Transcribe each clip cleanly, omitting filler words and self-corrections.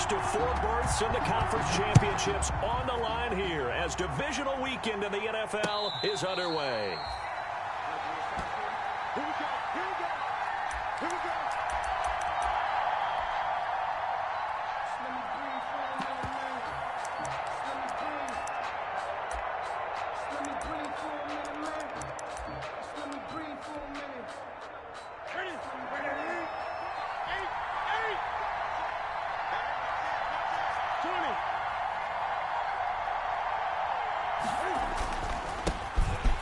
first of 4 berths in the conference championships on the line here as divisional weekend in the NFL is underway. Here we go. Here we go. Here we go. Let me breathe for a minute, man. Let me breathe. Let me breathe for a minute, man. Let me breathe for a minute. Ready? Ready? 8. 20.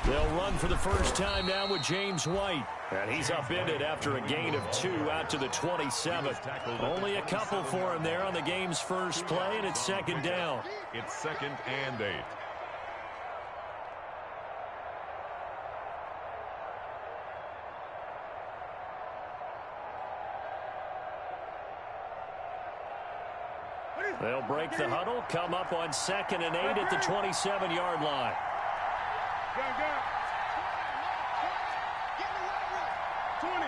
They'll run for the first time now with James White. And he's upended after a gain of 2 out to the 27. Only a couple for him there on the game's first play, and it's second down. It's 2nd and 8. They'll break the huddle, come up on 2nd and 8 at the 27-yard line. Go. 20.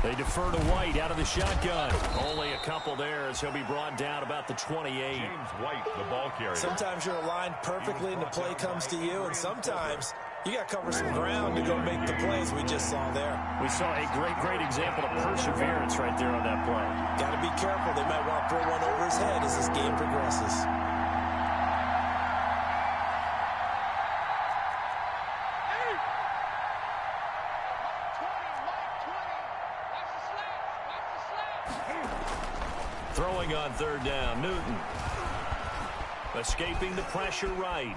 They defer to White out of the shotgun. Only a couple there as he'll be brought down about the 28. James White, the ball carrier. Sometimes you're aligned perfectly and the play comes to you, and sometimes you got to cover some ground to go make the plays we just saw there. We saw a great example of perseverance right there on that play. Got to be careful. They might want to throw one over his head as this game progresses. Throwing on 3rd down, Newton. Escaping the pressure right.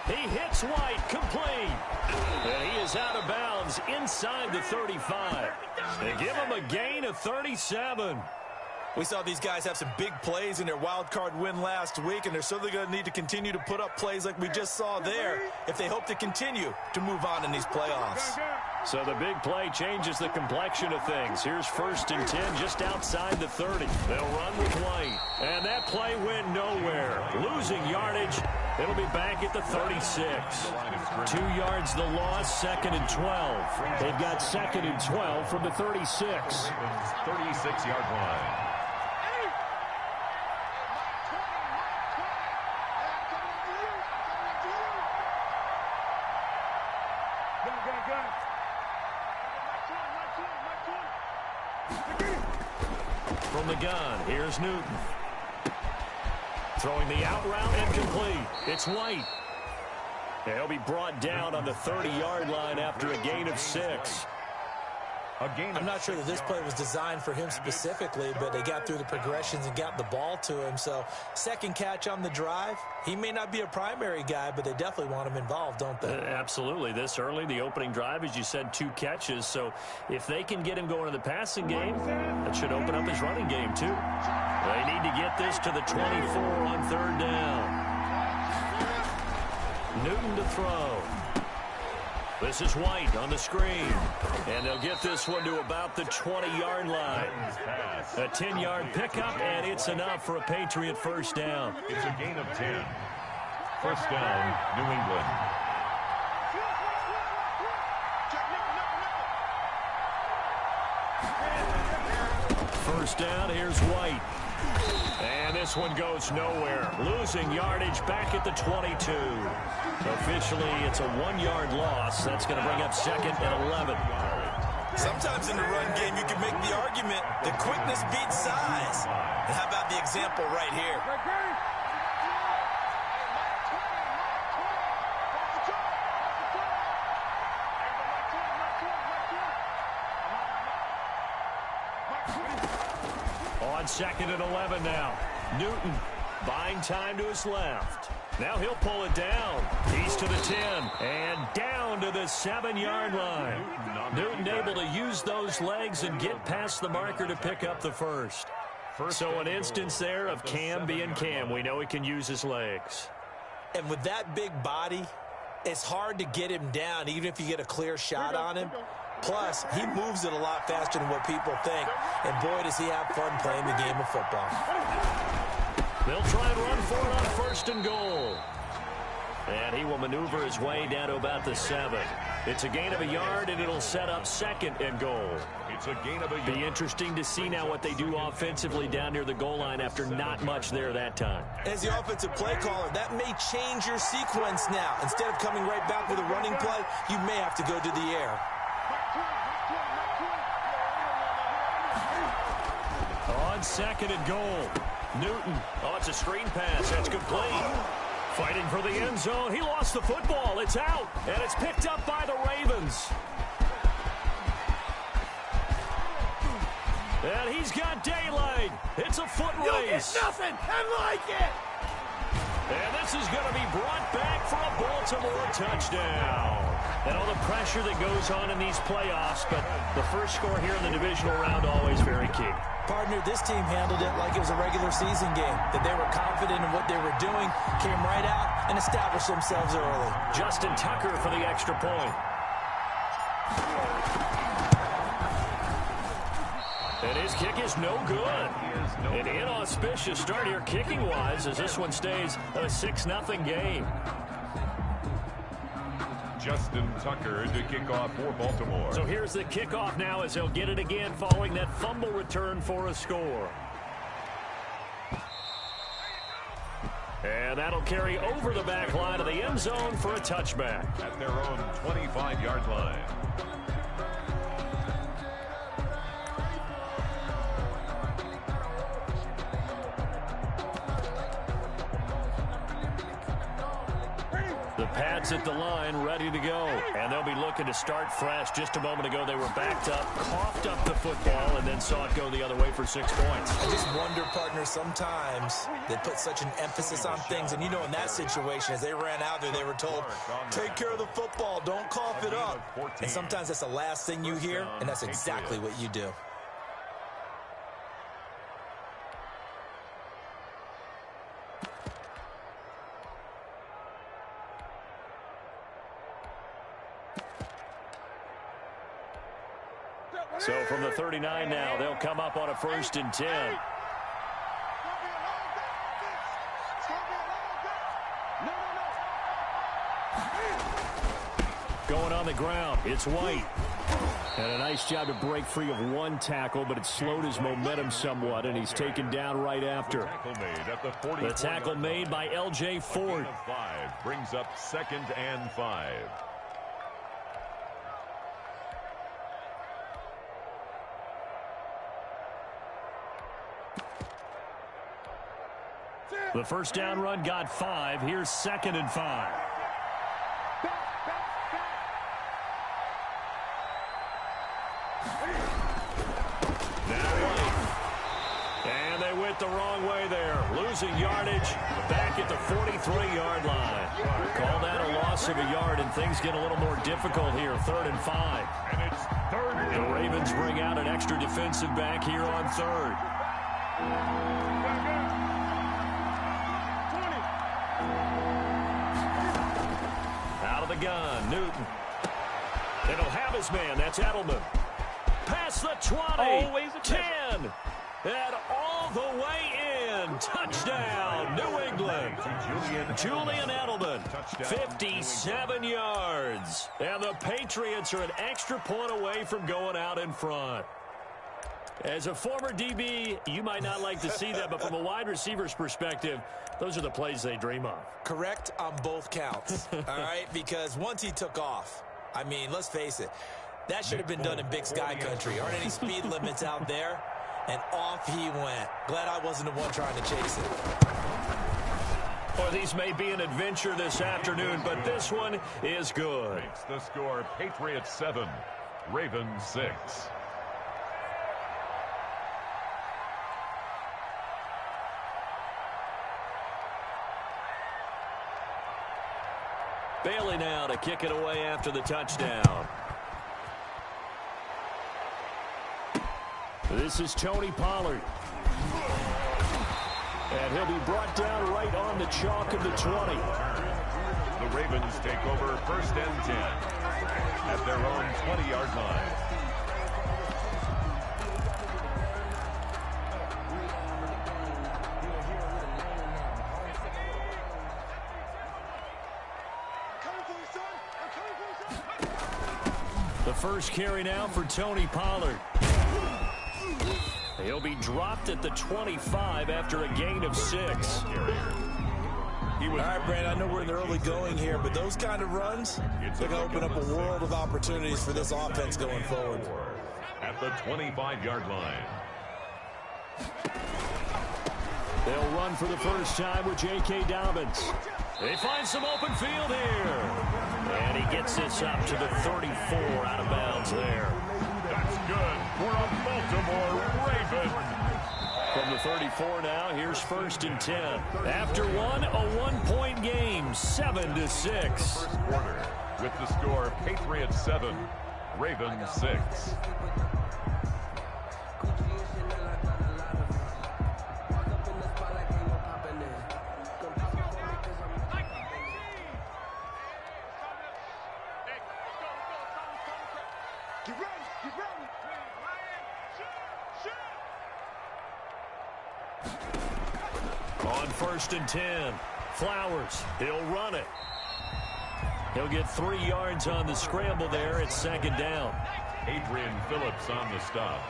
He hits White, complete. And he is out of bounds inside the 35. They give him a gain of 37. We saw these guys have some big plays in their wild card win last week, and they're certainly going to need to continue to put up plays like we just saw there if they hope to continue to move on in these playoffs. So the big play changes the complexion of things. Here's 1st and 10 just outside the 30. They'll run with White. And that play went nowhere. Losing yardage. It'll be back at the 36. 2 yards the loss, 2nd and 12. They've got 2nd and 12 from the 36. 36-yard line. From the gun, here's Newton. Throwing the out route and complete. It's White. He'll be brought down on the 30-yard line after a gain of 6. I'm not sure that this play was designed for him specifically, but they got through the progressions and got the ball to him. So 2nd catch on the drive. He may not be a primary guy, but they definitely want him involved, don't they? Absolutely. This early, the opening drive, as you said, 2 catches. So if they can get him going in the passing game, that should open up his running game too. They need to get this to the 24 on 3rd down. Newton to throw. This is White on the screen. And they'll get this one to about the 20-yard line. A 10-yard pickup, and it's enough for a Patriot first down. It's a gain of 10. First down, New England. First down, here's White. And this one goes nowhere. Losing yardage back at the 22. Officially, it's a 1-yard loss. That's going to bring up 2nd and 11. Sometimes in the run game, you can make the argument that quickness beats size. And how about the example right here? On 2nd and 11 now. Newton buying time to his left. Now he'll pull it down. He's to the 10 and down to the 7-yard line. Newton able to use those legs and get past the marker to pick up the first. So an instance there of Cam being Cam. We know he can use his legs. And with that big body, it's hard to get him down even if you get a clear shot on him. Plus, he moves it a lot faster than what people think. And boy, does he have fun playing the game of football. They'll try and run for it on 1st and goal. And he will maneuver his way down to about the 7. It's a gain of a yard, and it'll set up 2nd and goal. It's a gain of a yard. Be interesting to see now what they do offensively down near the goal line after not much there that time. As the offensive play caller, that may change your sequence now. Instead of coming right back with a running play, you may have to go to the air. On 2nd and goal, Newton. Oh, it's a screen pass. That's complete. Fighting for the end zone. He lost the football. It's out, and it's picked up by the Ravens. And he's got daylight. It's a foot race. You get nothing and like it. And this is going to be brought back for a Baltimore touchdown. And all the pressure that goes on in these playoffs, but the first score here in the divisional round always very key. Partner, this team handled it like it was a regular season game, that they were confident in what they were doing, came right out and established themselves early. Justin Tucker for the extra point. And his kick is no good. An inauspicious start here kicking-wise as this one stays a 6-0 game. Justin Tucker to kick off for Baltimore. So here's the kickoff now as they'll get it again following that fumble return for a score. And that'll carry over the back line of the end zone for a touchback. At their own 25-yard line. The Pats at the line, ready to go. And they'll be looking to start fresh. Just a moment ago, they were backed up, coughed up the football, and then saw it go the other way for 6 points. I just wonder, partner, sometimes they put such an emphasis on things. And, you know, in that situation, as they ran out there, they were told, take care of the football, don't cough it up. And sometimes that's the last thing you hear, and that's exactly what you do. So from the 39 now, they'll come up on a 1st and 10. Going on the ground, it's White. And a nice job to break free of one tackle, but it slowed his momentum somewhat, and he's taken down right after. The tackle made by L.J. Ford. Brings up 2nd and 5. The first down run got 5. Here's 2nd and 5. Now White. And they went the wrong way there. Losing yardage back at the 43-yard line. Call that a loss of a yard, and things get a little more difficult here. 3rd and 5. And it's 3rd. The Ravens bring out an extra defensive back here on 3rd. The gun, Newton. And he'll have his man. That's Edelman. Past the 20. Always a 10. And all the way in. Touchdown, New England. Julian Edelman. 57 yards. And the Patriots are an extra point away from going out in front. As a former DB, you might not like to see that, but from a wide receiver's perspective, those are the plays they dream of. Correct on both counts, all right? Because once he took off, I mean, let's face it, that should have been done in Big Sky country. Aren't any speed limits out there? And off he went. Glad I wasn't the one trying to chase it. Well, these may be an adventure this afternoon, but this one is good. Makes the score Patriots 7, Ravens 6. Bailey now to kick it away after the touchdown. This is Tony Pollard. And he'll be brought down right on the chalk of the 20. The Ravens take over 1st and 10 at their own 20-yard line. The first carry now for Tony Pollard. He'll be dropped at the 25 after a gain of 6. All right, Brandon, I know we're in the early going here, but those kind of runs, they're going to open up a world of opportunities for this offense going forward. At the 25-yard line. They'll run for the first time with J.K. Dobbins. They find some open field here. And he gets this up to the 34 out of bounds there. That's good for a Baltimore Raven. From the 34 now, here's 1st and 10. After a one-point game, 7-6. First quarter with the score Patriots 7, Ravens 6. On 1st and 10, Flowers, he'll run it. He'll get 3 yards on the scramble there. It's 2nd down. Adrian Phillips on the stop.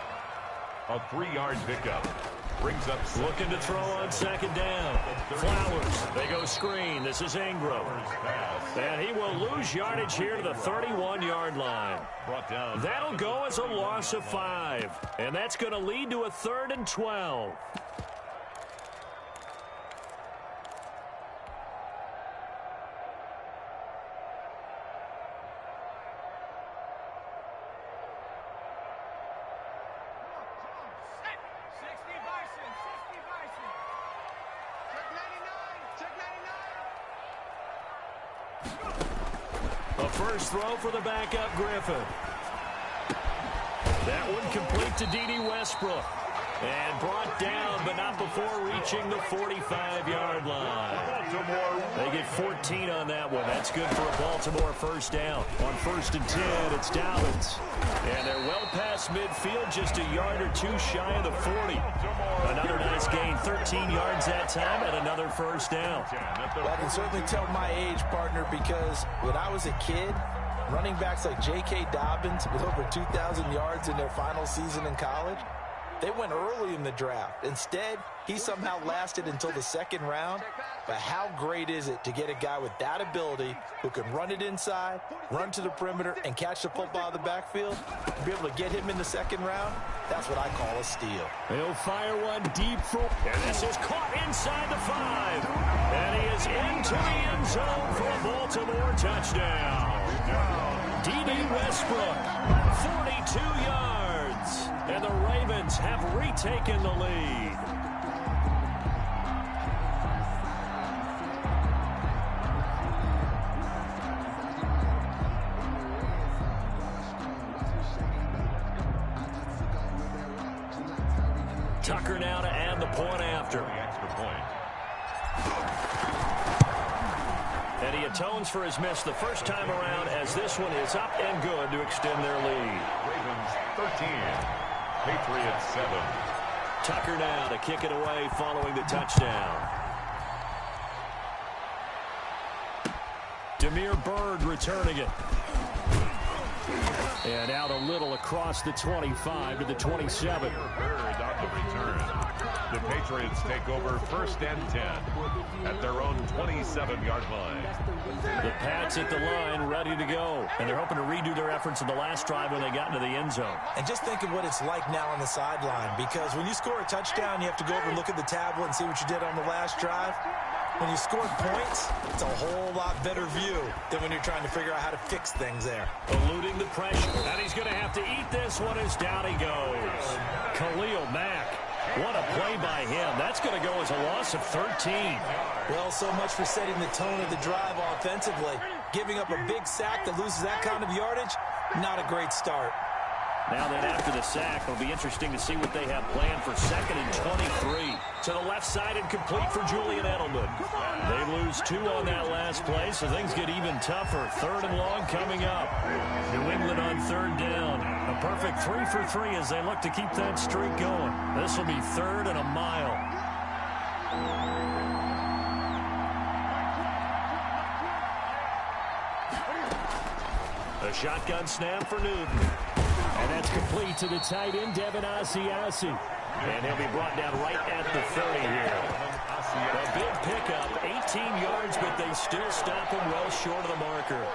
A 3-yard pickup. Brings up looking to throw on 2nd down. Flowers, they go screen. This is Ingram. And he will lose yardage here to the 31-yard line. Brought down. That'll go as a loss of 5. And that's going to lead to a 3rd and 12. A first throw for the backup Griffin. That one complete to D.D. Westbrook. And brought down, but not before reaching the 45-yard line. They get 14 on that one. That's good for a Baltimore first down. On 1st and 10, it's Dobbins. And they're well past midfield, just a yard or 2 shy of the 40. Another nice gain, 13 yards that time, and another first down. Well, I can certainly tell my age, partner, because when I was a kid, running backs like J.K. Dobbins with over 2,000 yards in their final season in college, they went early in the draft. Instead, he somehow lasted until the 2nd round. But how great is it to get a guy with that ability who can run it inside, run to the perimeter, and catch the football out of the backfield? Be able to get him in the 2nd round, that's what I call a steal. He'll fire one deep for, and this is caught inside the 5. And he is into the end zone for a Baltimore touchdown. D.D. Westbrook, 42 yards. And the Ravens have retaken the lead. Tucker now to add the point after. Extra point. And he atones for his miss the first time around as this one is up and good to extend their lead. Ravens 13. Patriots 7. Tucker now to kick it away following the touchdown. Demir Bird returning it. And out a little across the 25 to the 27. Bird on the return. The Patriots take over 1st and 10 at their own 27-yard line. The Pats at the line ready to go. And they're hoping to redo their efforts in the last drive when they got into the end zone. And just think of what it's like now on the sideline, because when you score a touchdown, you have to go over and look at the tablet and see what you did on the last drive. When you score points, it's a whole lot better view than when you're trying to figure out how to fix things there. Eluding the pressure. And he's going to have to eat this one as down he goes. Khalil Mack. What a play by him. That's going to go as a loss of 13. Well, so much for setting the tone of the drive offensively. Giving up a big sack that loses that kind of yardage, not a great start. Now then, after the sack, it'll be interesting to see what they have planned for 2nd and 23. To the left side and complete for Julian Edelman. They lose 2 on that last play, so things get even tougher. 3rd and long coming up. New England on 3rd down. A perfect 3 for 3 as they look to keep that streak going. This will be 3rd and a mile. A shotgun snap for Newton. And that's complete to the tight end, Devin Asiasi. And he'll be brought down right at the 30 here. A big pickup, 18 yards, but they still stop him well short of the marker.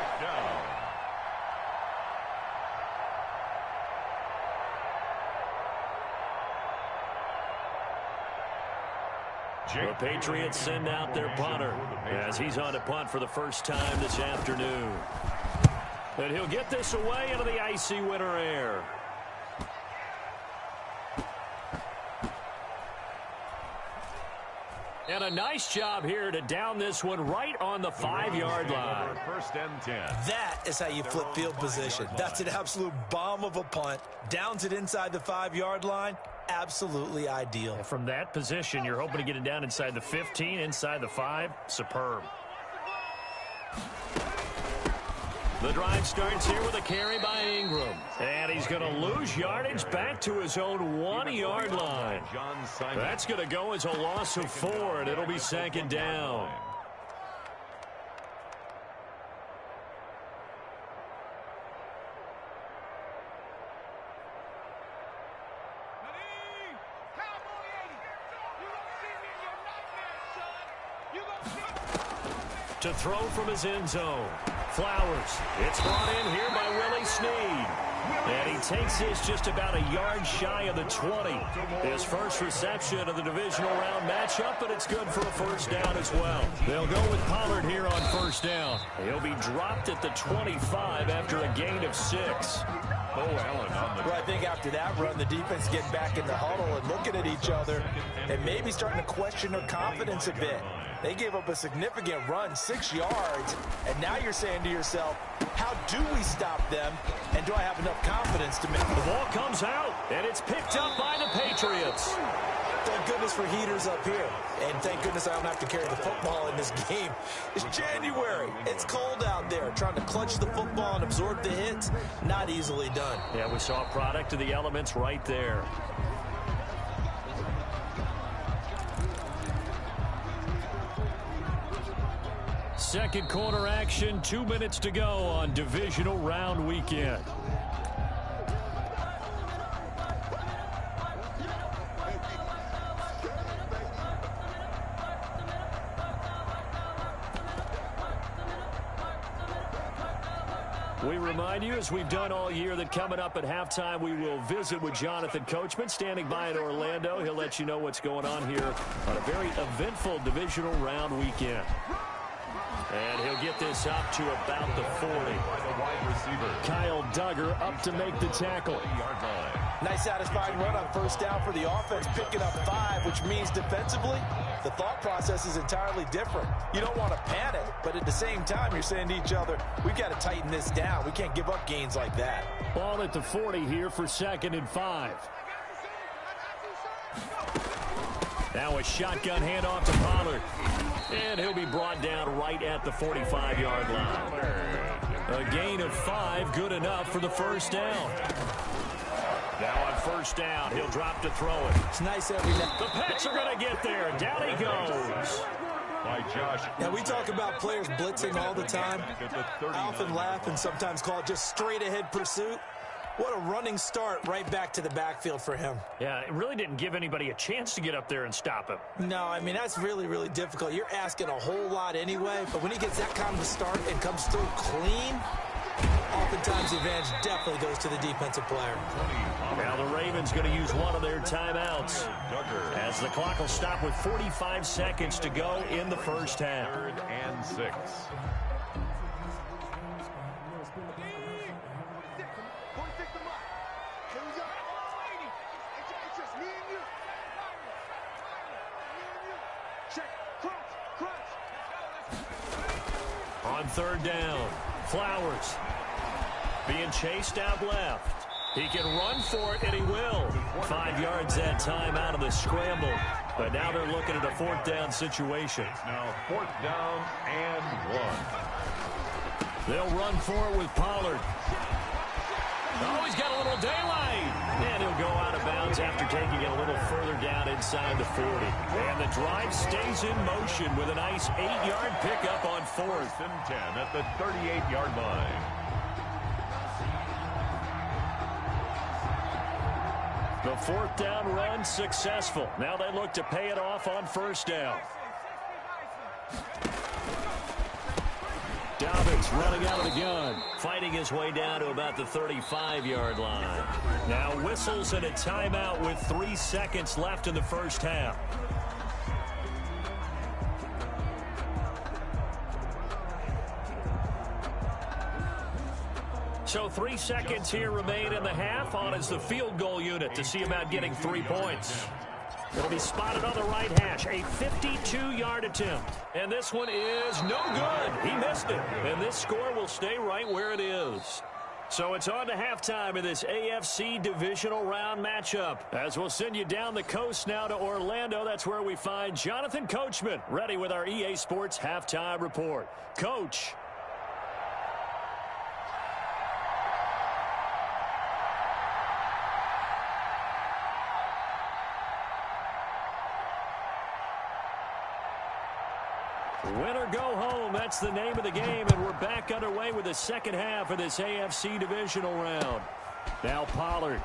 The Patriots send out their punter as he's on to punt for the first time this afternoon. And he'll get this away into the icy winter air. And a nice job here to down this one right on the 5-yard line. First and 10. That is how you flip field position. That's an absolute bomb of a punt. Downs it inside the 5-yard line. Absolutely ideal. And from that position, you're hoping to get it down inside the 15, inside the 5. Superb. The drive starts here with a carry by Ingram. And he's going to lose yardage back to his own 1-yard line. That's going to go as a loss of 4, and it'll be second down. To throw from his end zone. Flowers. It's brought in here by Willie Snead. And he takes this just about a yard shy of the 20. His first reception of the divisional round matchup, but it's good for a first down as well. They'll go with Pollard here on first down. He'll be dropped at the 25 after a gain of 6. Well, I think after that run, the defense getting back in the huddle and looking at each other and maybe starting to question their confidence a bit. They gave up a significant run, 6 yards, and now you're saying to yourself, how do we stop them, and do I have enough confidence to make the ball comes out, and it's picked up by the Patriots. Thank goodness for heaters up here, and thank goodness I don't have to carry the football in this game. It's January. It's cold out there. Trying to clutch the football and absorb the hits, not easily done. Yeah, we saw a product of the elements right there. Second quarter action, 2 minutes to go on divisional round weekend. We remind you, as we've done all year, that coming up at halftime, we will visit with Jonathan Coachman, standing by in Orlando. He'll let you know what's going on here on a very eventful divisional round weekend. And he'll get this up to about the 40. Kyle Duggar up to make the tackle. Nice satisfying run on first down for the offense, picking up 5, which means defensively, the thought process is entirely different. You don't want to panic, but at the same time, you're saying to each other, we've got to tighten this down. We can't give up gains like that. Ball at the 40 here for 2nd and 5. Now a shotgun handoff to Pollard. And he'll be brought down right at the 45-yard line. A gain of 5, good enough for the first down. Now on first down, he'll drop to throw it. It's nice every now. The Pats are going to get there. Down he goes. By Josh. Now, we talk about players blitzing all the time. I often laugh and sometimes call it just straight-ahead pursuit. What a running start right back to the backfield for him. Yeah, it really didn't give anybody a chance to get up there and stop him. No, I mean, that's really, really difficult. You're asking a whole lot anyway, but when he gets that kind of a start and comes through clean, oftentimes the advantage definitely goes to the defensive player. Now the Ravens going to use one of their timeouts as the clock will stop with 45 seconds to go in the first half. 3rd and 6. On 3rd down, Flowers being chased out left. He can run for it, and he will. 5 yards that time out of the scramble. But now they're looking at a 4th down situation. Now 4th down and 1. They'll run for it with Pollard. Oh, he's got a little daylight. And he'll go out of bounds after taking it a little further down inside the 40. And the drive stays in motion with a nice 8-yard pickup on 4th and 10 at the 38-yard line. The fourth down run successful. Now they look to pay it off on first down. Dobbins running out of the gun, fighting his way down to about the 35-yard line. Now whistles and a timeout with 3 seconds left in the first half. So 3 seconds here remain in the half. On is the field goal unit to see about getting 3 points. It'll be spotted on the right hash. A 52-yard attempt. And this one is no good. He missed it. And this score will stay right where it is. So it's on to halftime in this AFC divisional round matchup. As we'll send you down the coast now to Orlando. That's where we find Jonathan Coachman ready with our EA Sports halftime report. Coach. Win or go home, that's the name of the game, and we're back underway with the second half of this AFC divisional round. Now Pollard.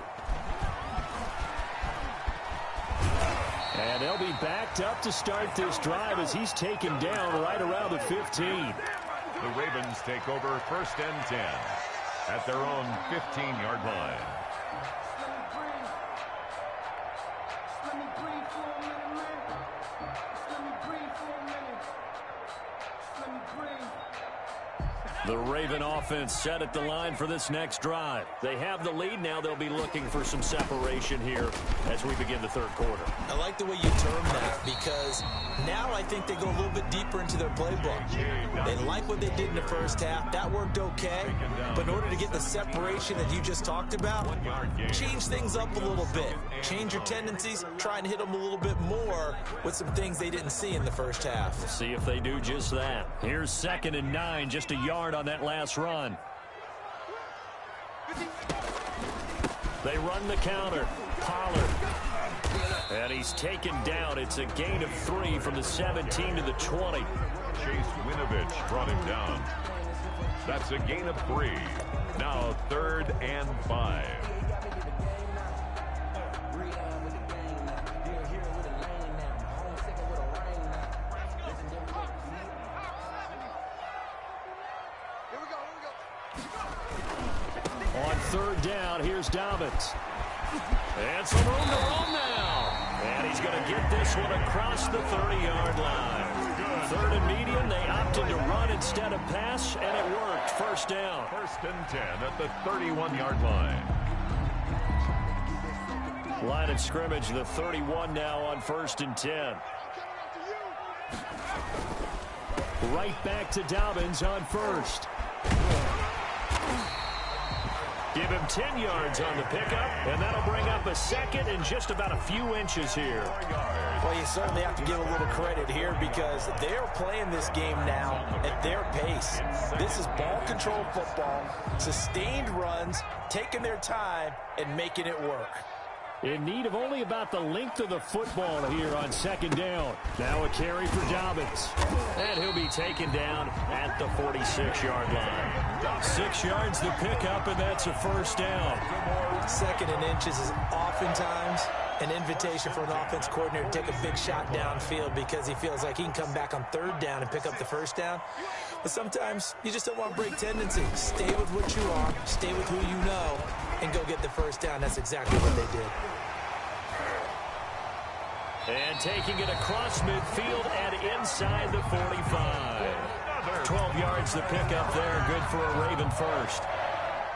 And they'll be backed up to start this drive as he's taken down right around the 15. The Ravens take over first and 10 at their own 15-yard line. The Raven offense set at the line for this next drive. They have the lead. Now they'll be looking for some separation here as we begin the third quarter. I like the way you term that because now I think they go a little bit deeper into their playbook. They like what they did in the first half. That worked okay. But in order to get the separation that you just talked about, change things up a little bit. Change your tendencies. Try and hit them a little bit more with some things they didn't see in the first half. We'll see if they do just that. Here's 2nd and 9, just a yard on that last run. They run the counter. Pollard. And he's taken down. It's a gain of 3 from the 17 to the 20. Chase Winovich brought him down. That's a gain of 3. Now 3rd and 5. On 3rd down, here's Dobbins. And some room to roam now. And he's going to get this one across the 30-yard line. 3rd and medium, they opted to run instead of pass, and it worked. First down. 1st and 10 at the 31-yard line. Line of scrimmage, the 31 now on 1st and 10. Right back to Dobbins on 1st. Give him 10 yards on the pickup, and that'll bring up a 2nd and just about a few inches here. Well, you certainly have to give a little credit here because they're playing this game now at their pace. This is ball control football, sustained runs, taking their time, and making it work. In need of only about the length of the football here on 2nd down. Now a carry for Dobbins. And he'll be taken down at the 46-yard line. 6 yards the pickup, and that's a first down. 2nd and inches is oftentimes an invitation for an offense coordinator to take a big shot downfield because he feels like he can come back on 3rd down and pick up the first down. But sometimes you just don't want to break tendency. Stay with what you are, stay with who you know, and go get the first down. That's exactly what they did. And taking it across midfield and inside the 45. 12 yards the pickup there. Good for a Raven first.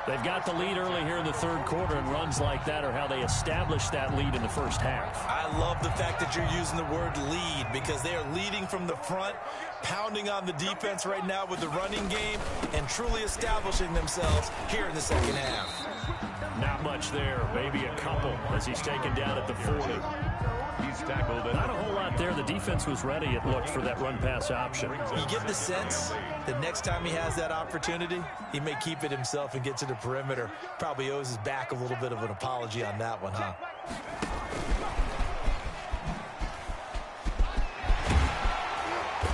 They've got the lead early here in the 3rd quarter, and runs like that are how they established that lead in the first half. I love the fact that you're using the word lead because they are leading from the front, pounding on the defense right now with the running game, and truly establishing themselves here in the 2nd half. Not much there, maybe a couple as he's taken down at the 40. He's tackled it. Not a whole lot there. The defense was ready, it looked, for that run-pass option. You get the sense that next time he has that opportunity, he may keep it himself and get to the perimeter. Probably owes his back a little bit of an apology on that one, huh?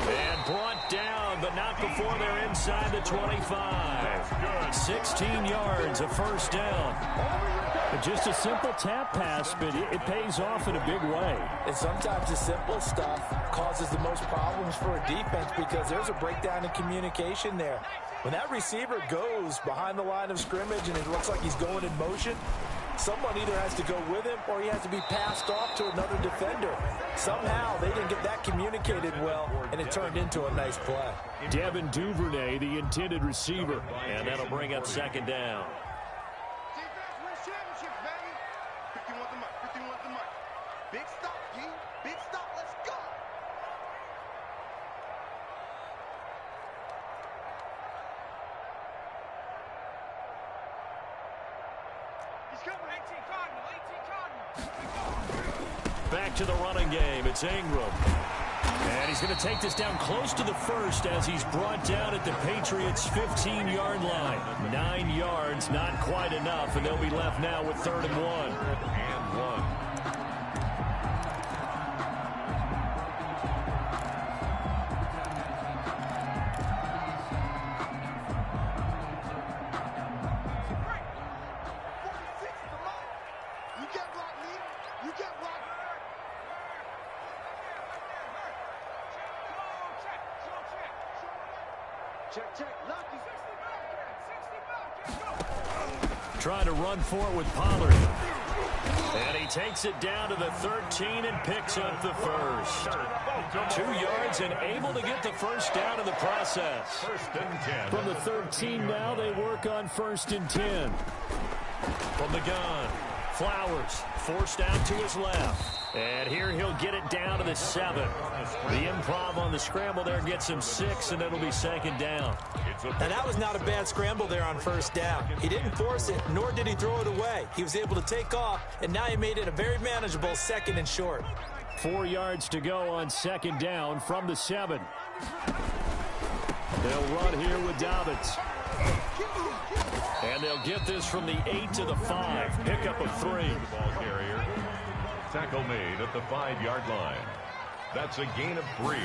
And brought down, but not before they're inside the 25. 16 yards, a first down. Just a simple tap pass, but it pays off in a big way. And sometimes the simple stuff causes the most problems for a defense because there's a breakdown in communication there. When that receiver goes behind the line of scrimmage and it looks like he's going in motion, someone either has to go with him or he has to be passed off to another defender. Somehow they didn't get that communicated well, and it turned into a nice play. Devin Duvernay, the intended receiver, and that'll bring up second down. Big stop, G. Big stop. Let's go. He's coming. 18 Cardinal. Back to the running game. It's Ingram. And he's going to take this down close to the first as he's brought down at the Patriots' 15-yard line. 9 yards, not quite enough, and they'll be left now with 3rd and 1. And 1. Trying to run for it with Pollard. And he takes it down to the 13 and picks up the first. 2 yards and able to get the first down in the process. 1st and 10. From the 13 now, they work on 1st and 10. From the gun, Flowers forced out to his left. And here he'll get it down to the 7. The improv on the scramble there gets him 6, and it'll be 2nd down. And that was not a bad scramble there on 1st down. He didn't force it, nor did he throw it away. He was able to take off, and now he made it a very manageable 2nd and short. 4 yards to go on 2nd down from the 7. They'll run here with Dobbins. And they'll get this from the 8 to the 5. Pickup of 3. The ball carrier. Tackle made at the 5-yard line. That's a gain of 3.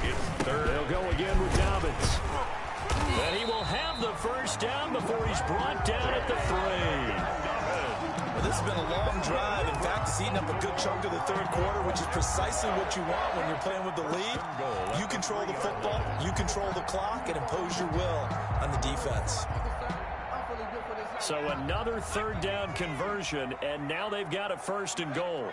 It's 3rd. They'll go again with Dobbins. And he will have the first down before he's brought down at the 3. Well, this has been a long drive. In fact, it's eaten up a good chunk of the 3rd quarter, which is precisely what you want when you're playing with the lead. You control the football, you control the clock, and impose your will on the defense. So another 3rd down conversion, and now they've got a 1st and goal.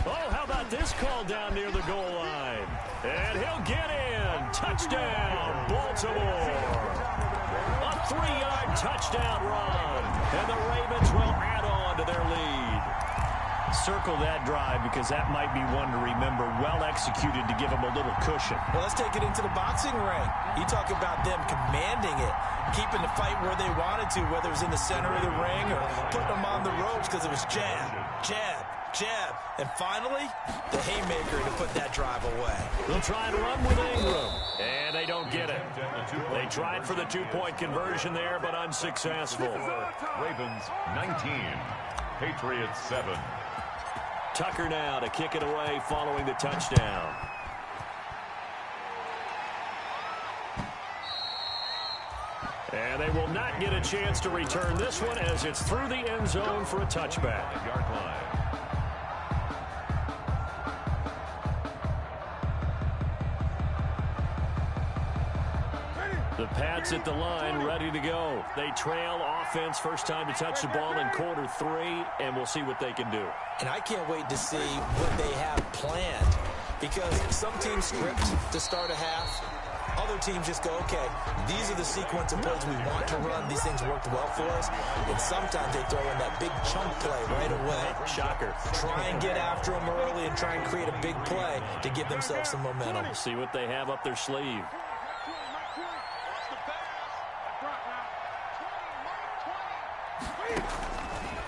Oh, how about this call down near the goal line? And he'll get in. Touchdown, Baltimore. A 3-yard touchdown run. And the Ravens will add on to their lead. Circle that drive because that might be one to remember. Well executed to give them a little cushion. Well, let's take it into the boxing ring. You talk about them commanding it, keeping the fight where they wanted to, whether it was in the center of the ring or putting them on the ropes because it was jab, jab, jab. And finally, the haymaker to put that drive away. They'll try and run with Ingram. And they don't get it. They tried for the 2-point conversion there, but unsuccessful. Ravens 19. Patriots 7. Tucker now to kick it away following the touchdown. And they will not get a chance to return this one as it's through the end zone for a touchback. Yard line. The Pats at the line, ready to go. They trail offense, first time to touch the ball in quarter 3, and we'll see what they can do. And I can't wait to see what they have planned because some teams script to start a half. Other teams just go, okay, these are the sequence of plays we want to run. These things worked well for us. And sometimes they throw in that big chunk play right away. Shocker. Try and get after them early and try and create a big play to give themselves some momentum. See what they have up their sleeve.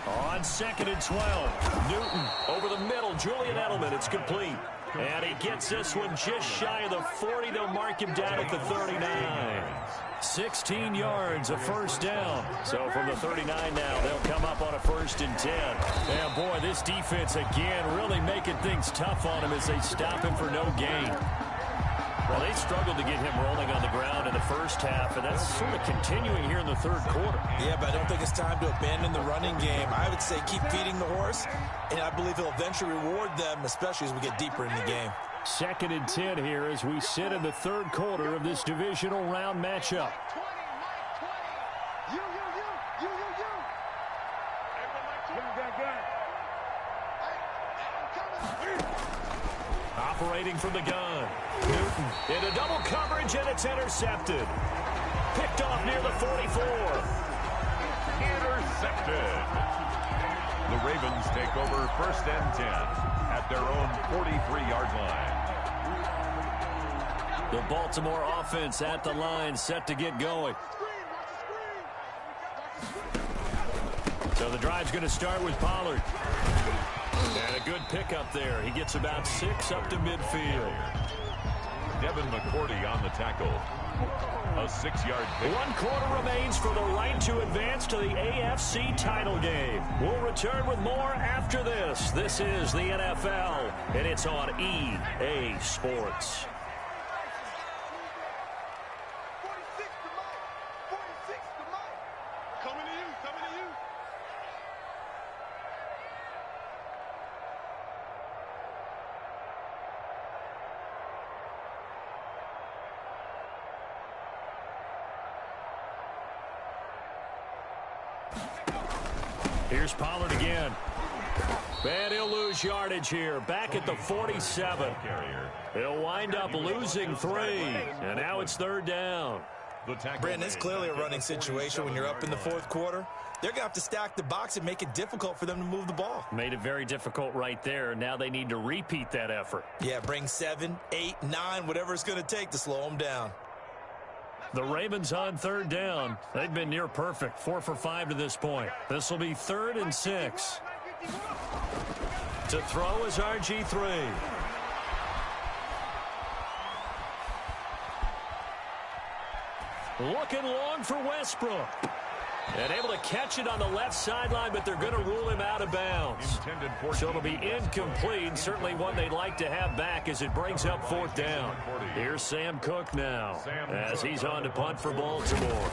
On 2nd and 12, Newton over the middle, Julian Edelman, it's complete. And he gets this one just shy of the 40. They'll mark him down at the 39. 16 yards, a first down. So from the 39 now, they'll come up on a 1st and 10. And boy, this defense again really making things tough on him as they stop him for no gain. Well, they struggled to get him rolling on the ground in the first half, and that's sort of continuing here in the third quarter. Yeah, but I don't think it's time to abandon the running game. I would say keep feeding the horse, and I believe he'll eventually reward them, especially as we get deeper in the game. 2nd and 10 here as we sit in the third quarter of this divisional round matchup. Operating from the gun. Newton into double coverage, and it's intercepted. Picked off near the 44. Intercepted. The Ravens take over 1st and 10 at their own 43-yard line. The Baltimore offense at the line, set to get going. So the drive's going to start with Pollard. And a good pickup there. He gets about 6 up to midfield. Devin McCourty on the tackle. A 6-yard pick. 1 quarter remains for the right to advance to the AFC title game. We'll return with more after this. This is the NFL, and it's on EA Sports. Here's Pollard again. And he'll lose yardage here. Back at the 47. He'll wind up losing 3. And now it's 3rd down. Brandon, it's clearly a running situation when you're up in the 4th quarter. They're going to have to stack the box and make it difficult for them to move the ball. Made it very difficult right there. Now they need to repeat that effort. Yeah, bring 7, 8, 9, whatever it's going to take to slow them down. The Ravens on 3rd down. They've been near perfect. 4 for 5 to this point. This will be 3rd and 6. To throw is RG3. Looking long for Westbrook. And able to catch it on the left sideline, but they're going to rule him out of bounds. So it'll be incomplete. Certainly one they'd like to have back as it brings up 4th down. Here's Sam Cook now as he's on to punt for Baltimore.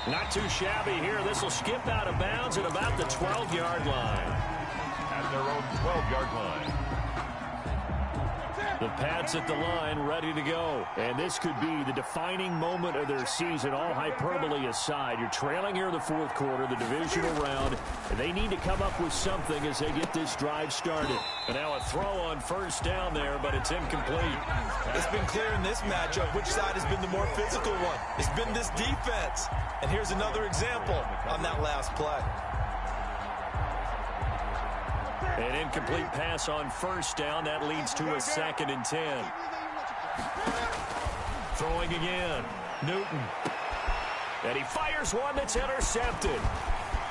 Not too shabby here. This will skip out of bounds at about the 12-yard line. At their own 12-yard line. The Pats at the line, ready to go. And this could be the defining moment of their season, all hyperbole aside. You're trailing here in the 4th quarter, the divisional round, and they need to come up with something as they get this drive started. And now a throw on 1st down there, but it's incomplete. It's been clear in this matchup which side has been the more physical one. It's been this defense. And here's another example on that last play. An incomplete pass on 1st down. That leads to a 2nd and 10. Throwing again. Newton. And he fires one that's intercepted.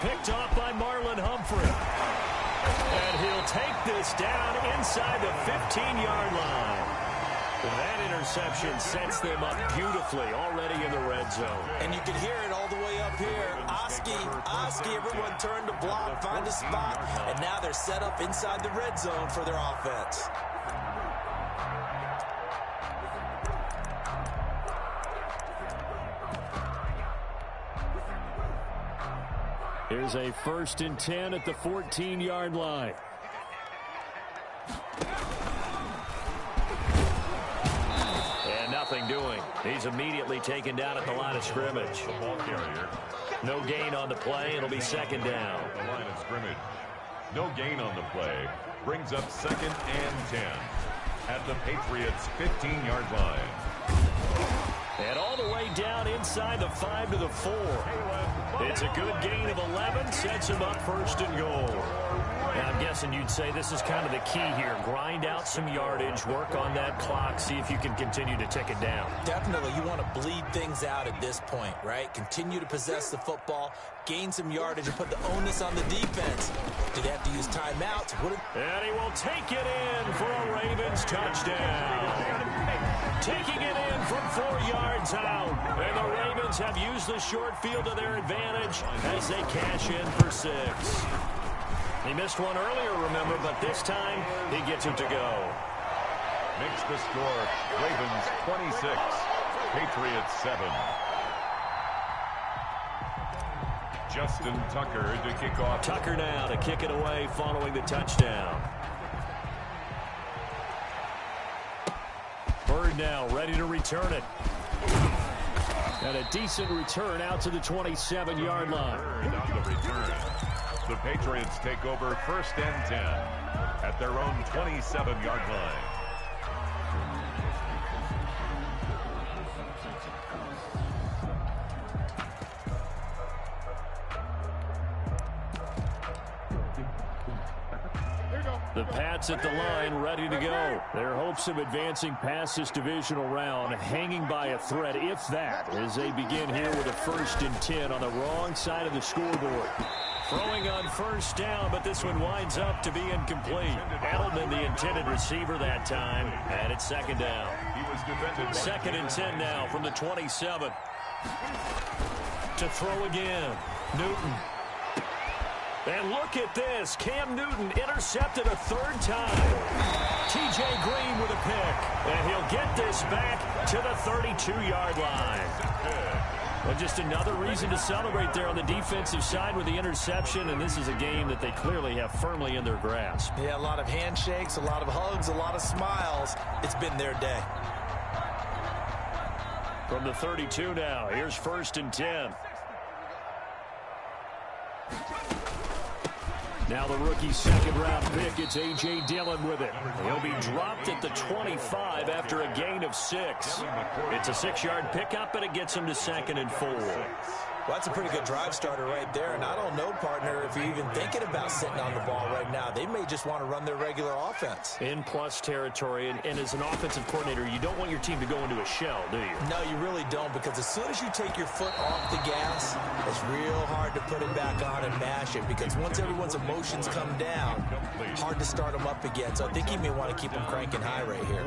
Picked off by Marlon Humphrey. And he'll take this down inside the 15-yard line. That interception sets them up beautifully already in the red zone. And you can hear it all the way up here. Oski, everyone turned to block, find a spot, and now they're set up inside the red zone for their offense. Here's a 1st and 10 at the 14-yard line. Nothing doing. He's immediately taken down at the line of scrimmage. The ball carrier. No gain on the play. It'll be 2nd down. The line of scrimmage. No gain on the play. Brings up 2nd and 10 at the Patriots' 15-yard line. And all the way down inside the 5 to the 4. It's a good gain of 11. Sets him up 1st and goal. Now, I'm guessing you'd say this is kind of the key here. Grind out some yardage, work on that clock, see if you can continue to tick it down. Definitely. You want to bleed things out at this point, right? Continue to possess the football, gain some yardage, and put the onus on the defense. Do they have to use timeouts? And he will take it in for a Ravens touchdown. Taking it in from 4 yards out. And the Ravens have used the short field to their advantage as they cash in for 6. He missed one earlier, remember, but this time he gets it to go. Makes the score Ravens 26, Patriots 7. Justin Tucker to kick off. Tucker now to kick it away following the touchdown. Bird now ready to return it. And a decent return out to the 27-yard line. Bird on the return. The Patriots take over 1st and 10 at their own 27-yard line. The Pats at the line, ready to go. Their hopes of advancing past this divisional round hanging by a thread, if that, as they begin here with a 1st and 10 on the wrong side of the scoreboard. Throwing on 1st down, but this one winds up to be incomplete. Edelman, the intended receiver that time, and it's 2nd down. He was defended. 2nd and 10 now from the 27. To throw again. Newton. And look at this. Cam Newton intercepted a 3rd time. T.J. Green with a pick. And he'll get this back to the 32-yard line. Well, just another reason to celebrate there on the defensive side with the interception. And this is a game that they clearly have firmly in their grasp. Yeah, a lot of handshakes, a lot of hugs, a lot of smiles. It's been their day. From the 32 now, here's 1st and 10. Now the rookie's 2nd-round pick, it's A.J. Dillon with it. He'll be dropped at the 25 after a gain of 6. It's a 6-yard pickup, but it gets him to 2nd and 4. Well, that's a pretty good drive starter right there. And I don't know, partner, if you're even thinking about sitting on the ball right now. They may just want to run their regular offense. In plus territory, and as an offensive coordinator, you don't want your team to go into a shell, do you? No, you really don't, because as soon as you take your foot off the gas, it's real hard to put it back on and mash it, because once everyone's emotions come down, hard to start them up again. So I think you may want to keep them cranking high right here.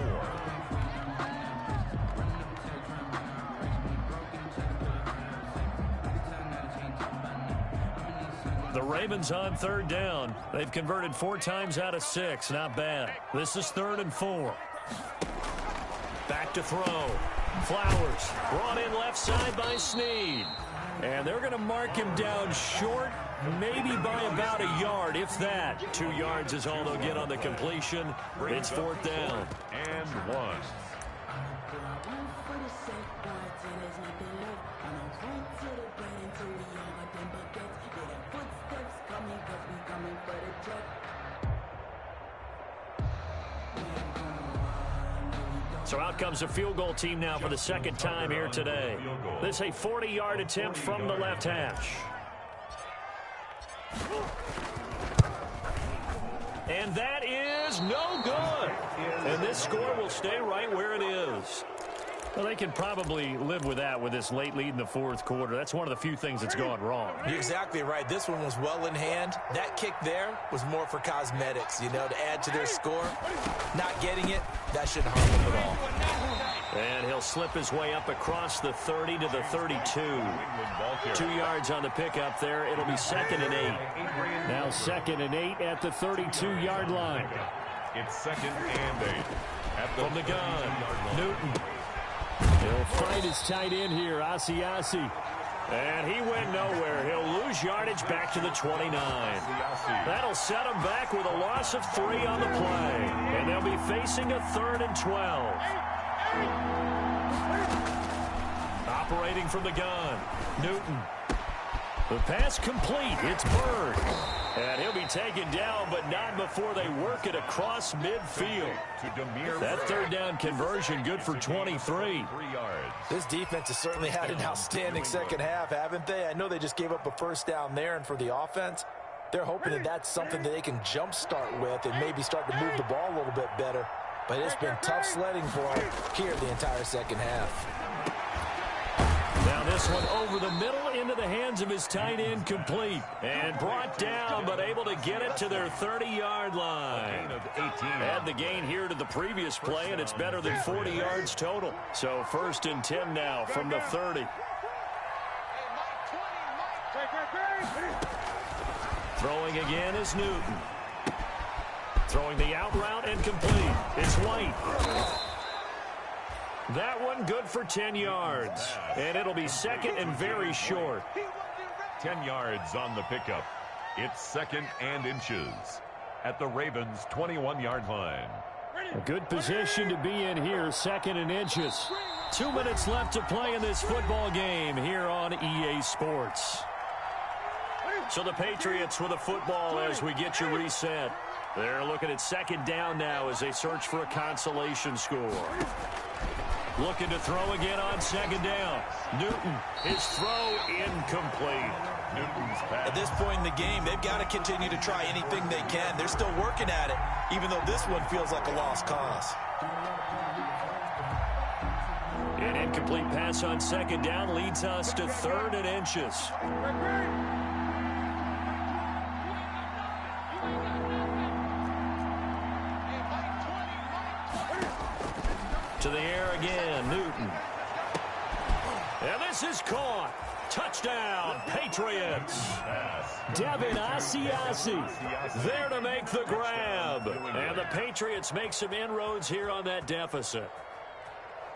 The Ravens on 3rd down. They've converted 4 times out of 6. Not bad. This is 3rd and 4. Back to throw. Flowers brought in left side by Snead. And they're going to mark him down short, maybe by about a yard, if that. 2 yards is all they'll get on the completion. It's 4th down. And 1. So out comes a field goal team now for the 2nd time here today. This is a 40-yard attempt from the left hash. And that is no good. And this score will stay right where it is. Well, they can probably live with that with this late lead in the 4th quarter. That's one of the few things that's gone wrong. You're exactly right. This one was well in hand. That kick there was more for cosmetics, you know, to add to their score. Not getting it, that shouldn't harm them at all. And he'll slip his way up across the 30 to the 32. 2 yards on the pickup there. It'll be 2nd and 8. Now 2nd and 8 at the 32-yard line. It's 2nd and 8. From the gun, Newton. He'll find his tight end here, Asiasi. And he went nowhere. He'll lose yardage back to the 29. That'll set him back with a loss of 3 on the play. And they'll be facing a 3rd and 12. Operating from the gun, Newton. The pass complete. It's Bird. And he'll be taken down, but not before they work it across midfield. That 3rd down conversion good for 23. This defense has certainly had an outstanding 2nd half, haven't they? I know they just gave up a 1st down there, and for the offense, they're hoping that that's something that they can jumpstart with and maybe start to move the ball a little bit better. But it's been tough sledding for them here the entire 2nd half. Now this one over the middle into the hands of his tight end, complete. And brought down, but able to get it to their 30-yard line. Add the gain here to the previous play, and it's better than 40 yards total. So 1st and 10 now from the 30. Throwing again is Newton. Throwing the out route and complete. It's White. That one good for 10 yards. And it'll be second and very short. 10 yards on the pickup. It's second and inches at the Ravens' 21-yard line. A good position to be in here, second and inches. 2 minutes left to play in this football game here on EA Sports. So the Patriots with a football as we get you reset. They're looking at second down now as they search for a consolation score. Looking to throw again on second down. Newton, his throw incomplete. Newton's pass. At this point in the game, they've got to continue to try anything they can. They're still working at it, even though this one feels like a lost cause. An incomplete pass on second down leads us to third and inches. To the air again, Newton. And this is caught. Touchdown, Patriots. Devin Asiasi there to make the grab. And the Patriots make some inroads here on that deficit.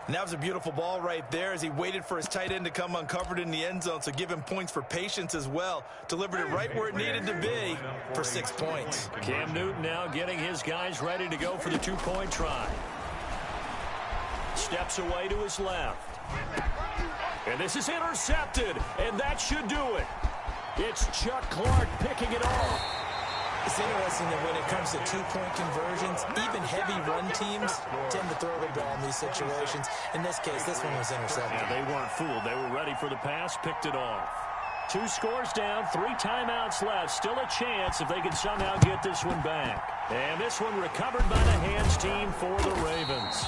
And that was a beautiful ball right there as he waited for his tight end to come uncovered in the end zone, so give him points for patience as well. Delivered it right where it needed to be for 6 points. Cam Newton now getting his guys ready to go for the two-point try. Steps away to his left. And this is intercepted, and that should do it. It's Chuck Clark picking it off. It's interesting that when it comes to two-point conversions, even heavy run teams tend to throw the ball in these situations. In this case, this one was intercepted. Yeah, they weren't fooled. They were ready for the pass, picked it off. 2 scores down, 3 timeouts left. Still a chance if they can somehow get this one back. And this one recovered by the hands team for the Ravens.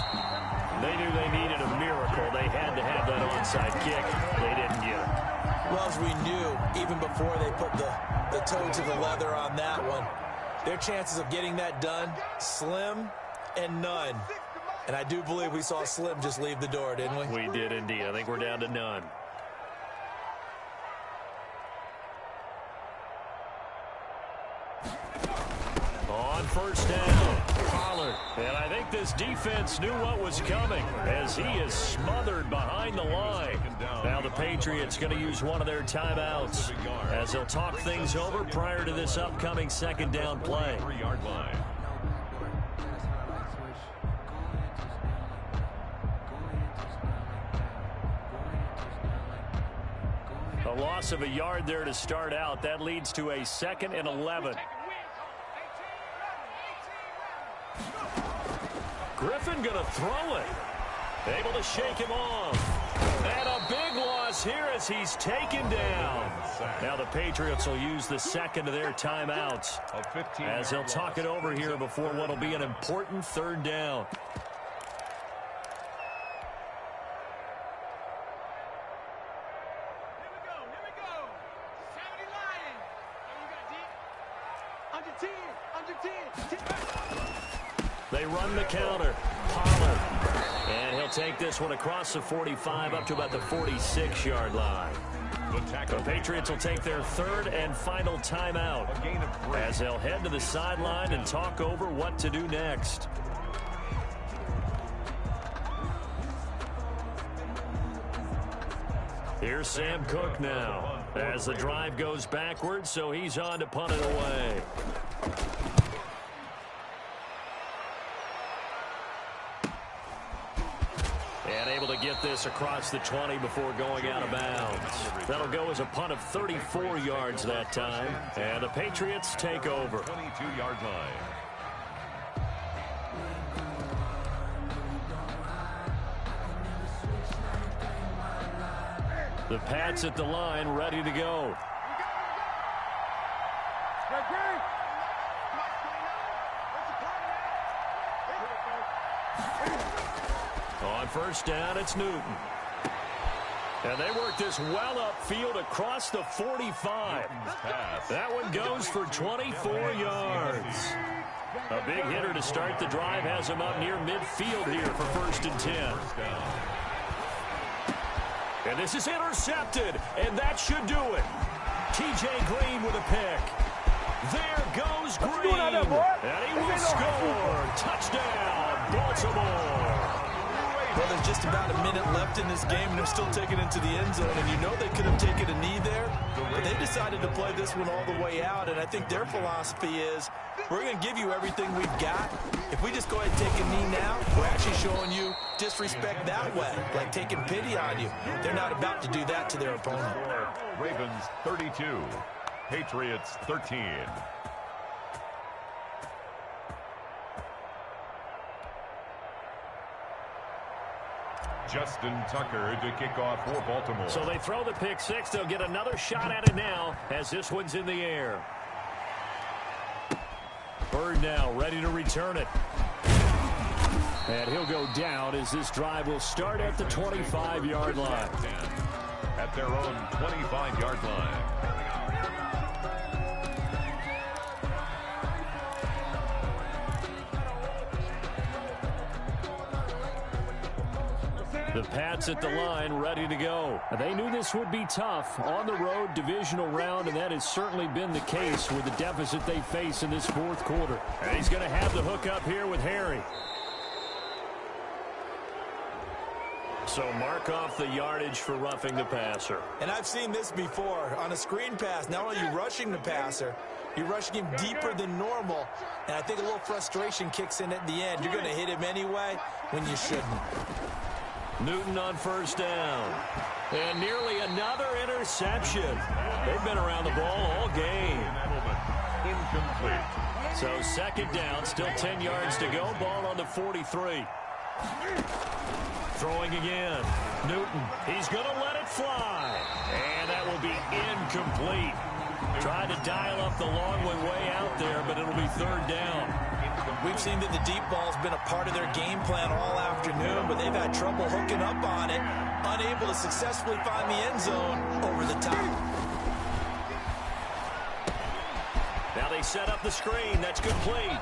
They knew they needed a miracle. They had to have that onside kick. They didn't get it. Well, as we knew, even before they put the toe to the leather on that one, their chances of getting that done, slim and none. And I do believe we saw Slim just leave the door, didn't we? We did indeed. I think we're down to none. On first down, Pollard. And I think this defense knew what was coming as he is smothered behind the line. Now the Patriots going to use one of their timeouts as they'll talk things over prior to this upcoming second down play. 3-yard line. A loss of a yard there to start out. That leads to a 2nd and 11. Griffin going to throw it. Able to shake him off. And a big loss here as he's taken down. Now the Patriots will use the second of their timeouts as they'll talk it over here before what will be an important third down. They run the counter. Pollard. And he'll take this one across the 45 up to about the 46-yard line. The Patriots will take their third and final timeout as they'll head to the sideline and talk over what to do next. Here's Sam Cook now as the drive goes backwards, so he's on to punt it away. And able to get this across the 20 before going out of bounds. That'll go as a punt of 34 yards that time. And the Patriots take over. 22-yard line. The Pats at the line, ready to go. On first down, it's Newton. And they work this well upfield across the 45. That one goes for 24 yards. A big hitter to start the drive has him up near midfield here for 1st and 10. And this is intercepted, and that should do it. T.J. Green with a pick. There goes Green. And he will score. Touchdown, Baltimore. Well, there's just about a minute left in this game, and they're still taking it to the end zone. And you know they could have taken a knee there, but they decided to play this one all the way out. And I think their philosophy is, we're going to give you everything we've got. If we just go ahead and take a knee now, we're actually showing you disrespect that way, like taking pity on you. They're not about to do that to their opponent. Ravens 32, Patriots 13. Justin Tucker to kick off for Baltimore. So they throw the pick six. They'll get another shot at it now as this one's in the air. Bird now ready to return it. And he'll go down as this drive will start at the 25-yard line. At their own 25-yard line. The Pats at the line, ready to go. They knew this would be tough on the road, divisional round, and that has certainly been the case with the deficit they face in this fourth quarter. And he's going to have the hook up here with Harry. So mark off the yardage for roughing the passer. And I've seen this before. On a screen pass, not only are you rushing the passer, you're rushing him deeper than normal. And I think a little frustration kicks in at the end. You're going to hit him anyway when you shouldn't. Newton on first down. And nearly another interception. They've been around the ball all game. Incomplete. So second down, still 10 yards to go. Ball on the 43. Throwing again. Newton, he's going to let it fly. And that will be incomplete. Tried to dial up the long way out there, but it'll be third down. We've seen that the deep ball's been a part of their game plan all afternoon, but they've had trouble hooking up on it, unable to successfully find the end zone over the top. Now they set up the screen. That's complete.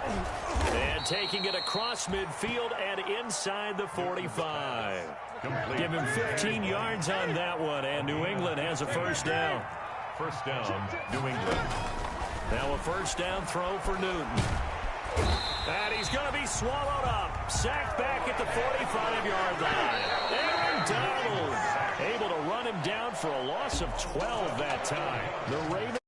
And taking it across midfield and inside the 45. Complete. Give him 15 yards on that one, and New England has a first down. First down, New England. Now a first down throw for Newton. And he's going to be swallowed up. Sacked back at the 45-yard line. Aaron Donald able to run him down for a loss of 12 that time. The Ravens